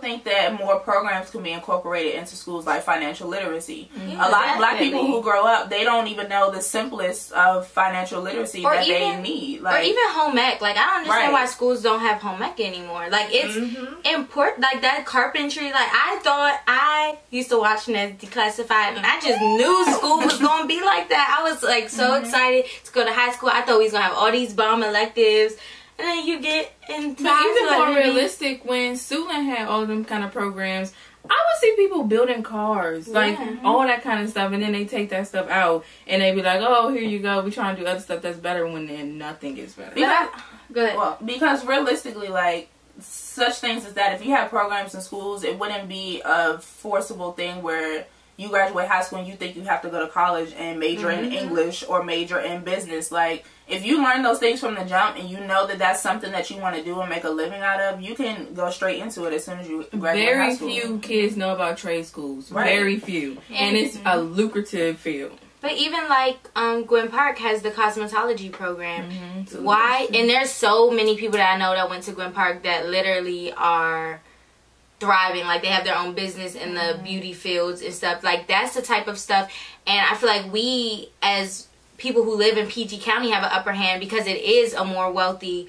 think that more programs can be incorporated into schools, like financial literacy. A lot of black people who grow up, they don't even know the simplest of financial literacy that they need. Like, or even home ec. Like, I don't understand why schools don't have home ec anymore. Like, it's important. Like, that carpentry, like, I used to watch Ned's Declassified, and I just knew school was going to be like that. I was, like, so excited to go to high school. I thought we was going to have all these bomb electives. And then you get into even more realistic, when Suland had all them kind of programs, I would see people building cars, like all that kind of stuff, and then they take that stuff out and they be like, "Oh, here you go. We trying to do other stuff that's better," when then nothing gets better. Because, go ahead. Well, because realistically, like, such things as that, if you have programs in schools, it wouldn't be a forcible thing where you graduate high school and you think you have to go to college and major in English or major in business. Like, if you learn those things from the jump and you know that that's something that you want to do and make a living out of, you can go straight into it as soon as you graduate high school. Very few kids know about trade schools. Very few. And it's a lucrative field. But even like Gwen Park has the cosmetology program. Why? And there's so many people that I know that went to Gwen Park that literally are thriving. Like, they have their own business in the beauty fields and stuff. Like, that's the type of stuff. And I feel like we, as people who live in PG County, have an upper hand because it is a more wealthy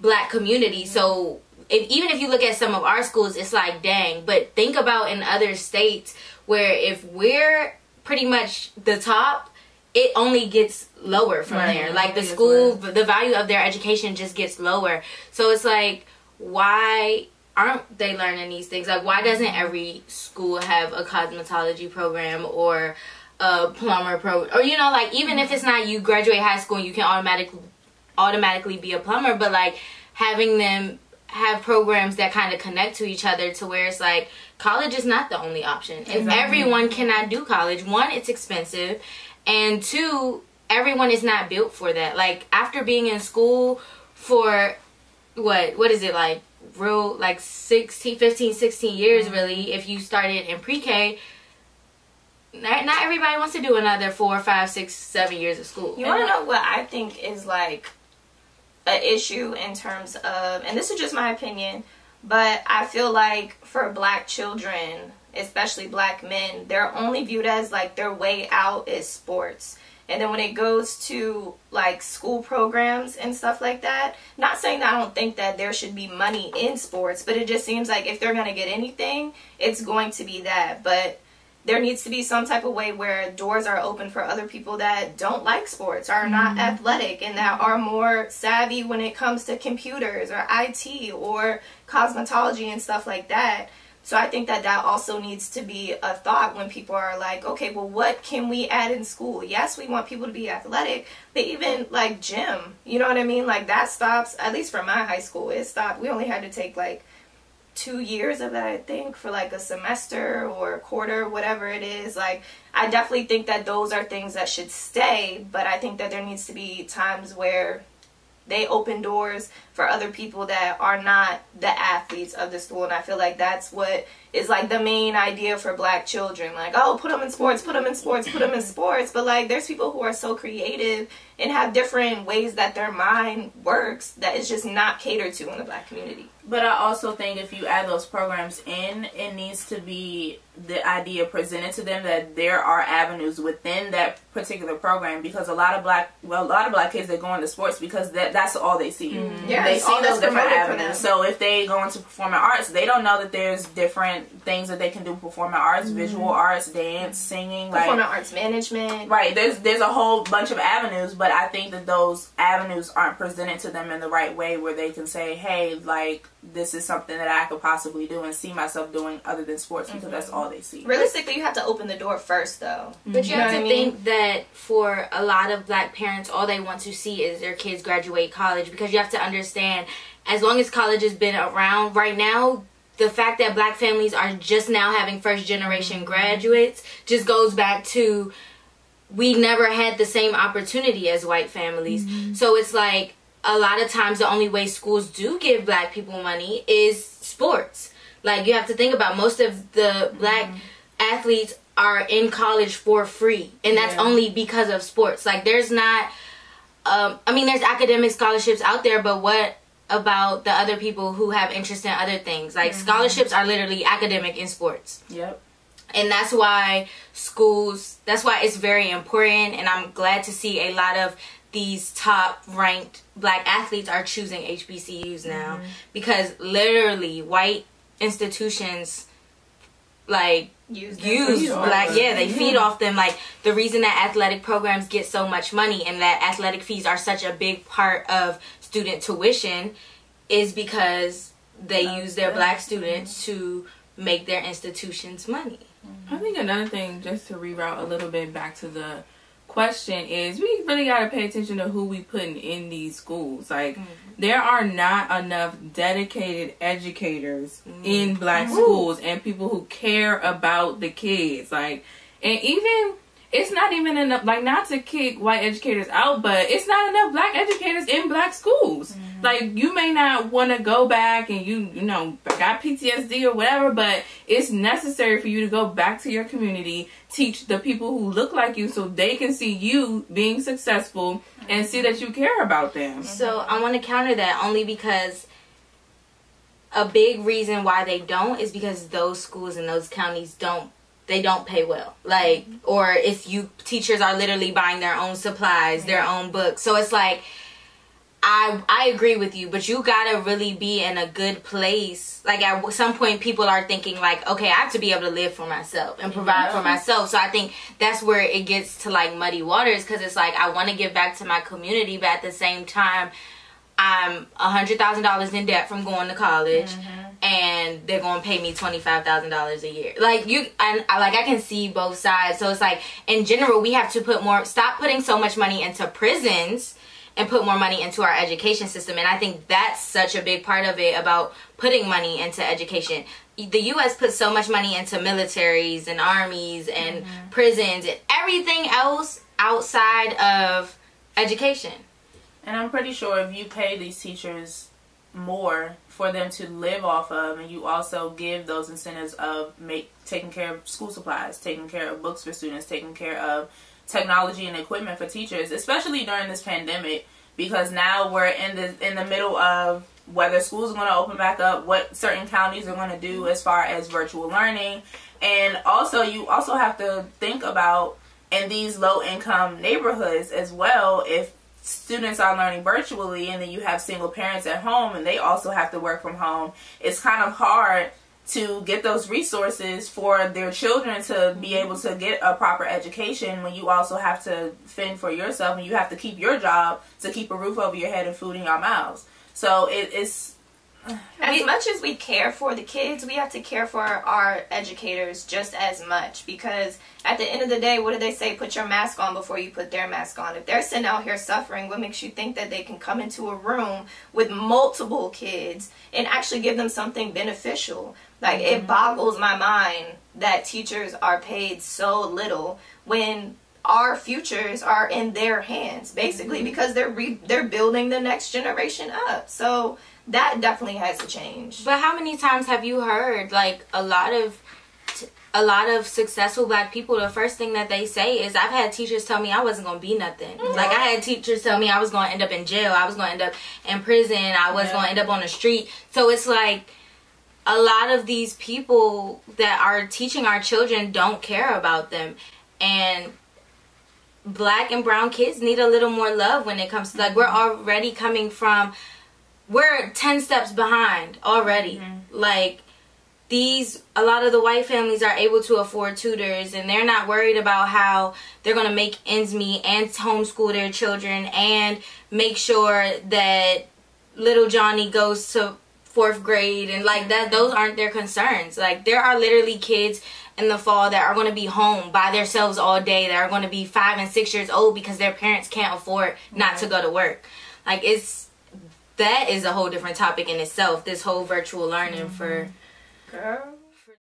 black community. So even if you look at some of our schools, it's like, dang. But think about in other states where if we're pretty much the top, it only gets lower from there. Like, the school, the value of their education just gets lower. So it's like, why aren't they learning these things? Like, why doesn't every school have a cosmetology program or a plumber program? Or, you know, like, even if it's not you graduate high school and you can automatically be a plumber, but like having them have programs that kind of connect to each other to where it's like, college is not the only option. And everyone cannot do college. One, it's expensive, and two, everyone is not built for that. Like, after being in school for what is it, like, real, like 15, 16 years, really, if you started in pre-K, not everybody wants to do another 4, 5, 6, 7 years of school. You want to know what I think is like an issue in terms of, and this is just my opinion, but I feel like for black children, especially black men, they're only viewed as like their way out is sports. And then when it goes to like school programs and stuff like that, not saying that I don't think that there should be money in sports, but it just seems like if they're going to get anything, it's going to be that. But there needs to be some type of way where doors are open for other people that don't like sports, are not athletic, and that are more savvy when it comes to computers or IT or cosmetology and stuff like that. So I think that that also needs to be a thought when people are like, okay, well, what can we add in school? Yes, we want people to be athletic, but even like gym, you know what I mean? Like, that stops, at least for my high school, it stopped. We only had to take like 2 years of that, I think, for like a semester or a quarter, whatever it is. Like, I definitely think that those are things that should stay, but I think that there needs to be times where they open doors for other people that are not the athletes of the school. And I feel like that's what is like the main idea for black children. Like, oh, put them in sports, put them in sports, put them in sports. But like, there's people who are so creative and have different ways that their mind works that is just not catered to in the black community. But I also think if you add those programs in, it needs to be the idea presented to them that there are avenues within that particular program, because a lot of black kids, they go into sports because that's all they see. Yeah, they see those different avenues. So if they go into performing arts, they don't know that there's different things that they can do: performing arts, visual arts, dance, singing, performing arts management. Right. There's a whole bunch of avenues, but I think that those avenues aren't presented to them in the right way where they can say, hey, like, this is something that I could possibly do and see myself doing other than sports, because that's all they see. Realistically, you have to open the door first, though. But you have to think that for a lot of black parents, all they want to see is their kids graduate college, because you have to understand, as long as college has been around right now, the fact that black families are just now having first generation graduates just goes back to, we never had the same opportunity as white families. So it's like, a lot of times the only way schools do give black people money is sports. Like, you have to think about, most of the black athletes are in college for free, and that's only because of sports. Like, there's not I mean, there's academic scholarships out there, but what about the other people who have interest in other things. Like scholarships are literally academic in sports. Yep. And that's why it's very important, and I'm glad to see a lot of these top ranked black athletes are choosing HBCUs now, because literally white institutions like use black, they feed off them. Like, the reason that athletic programs get so much money and that athletic fees are such a big part of student tuition is because they use their black students to make their institutions money. I think another thing, just to reroute a little bit back to the question, is we really got to pay attention to who we putting in these schools. Like, there are not enough dedicated educators in black schools and people who care about the kids. Like, and even, it's not even enough, like, not to kick white educators out, but it's not enough black educators in black schools. Like, you may not want to go back and you know, got PTSD or whatever, but it's necessary for you to go back to your community, teach the people who look like you so they can see you being successful and see that you care about them. So I want to counter that only because a big reason why they don't is because those schools in those counties don't pay well. Like, or if teachers are literally buying their own supplies, their own books. So it's like, I agree with you, but you gotta really be in a good place. Like, at some point people are thinking like, okay, I have to be able to live for myself and provide for myself. So I think that's where it gets to like muddy waters, because it's like, I want to give back to my community, but at the same time I'm $100,000 in debt from going to college, and they're going to pay me $25,000 a year. Like, I can see both sides. So it's like, in general, we have to stop putting so much money into prisons and put more money into our education system. And I think that's such a big part of it, about putting money into education. The U.S. puts so much money into militaries and armies and prisons and everything else outside of education. And I'm pretty sure if you pay these teachers more for them to live off of, and you also give those incentives of taking care of school supplies, taking care of books for students, taking care of technology and equipment for teachers, especially during this pandemic, because now we're in the middle of whether schools are going to open back up, what certain counties are going to do as far as virtual learning. And also, you also have to think about, in these low income neighborhoods as well, if students are learning virtually and then you have single parents at home and they also have to work from home, it's kind of hard to get those resources for their children to be able to get a proper education when you also have to fend for yourself and you have to keep your job to keep a roof over your head and food in your mouths. So it's... As much as we care for the kids, we have to care for our educators just as much, because at the end of the day, what do they say? Put your mask on before you put their mask on. If they're sitting out here suffering, what makes you think that they can come into a room with multiple kids and actually give them something beneficial? Like, it boggles my mind that teachers are paid so little when our futures are in their hands, basically, because they're building the next generation up. So that definitely has to change. But how many times have you heard, like, a lot of successful black people, the first thing that they say is, I've had teachers tell me I wasn't going to be nothing. Like, I had teachers tell me I was going to end up in jail, I was going to end up in prison, I was going to end up on the street. So it's like, a lot of these people that are teaching our children don't care about them. And black and brown kids need a little more love when it comes to, like, we're already we're 10 steps behind already. Like, a lot of the white families are able to afford tutors, and they're not worried about how they're going to make ends meet and homeschool their children and make sure that little Johnny goes to 4th grade and like that. Those aren't their concerns. Like, there are literally kids in the fall that are going to be home by themselves all day, that are going to be 5 and 6 years old because their parents can't afford not to go to work. Like, that is a whole different topic in itself, this whole virtual learning for... Girl.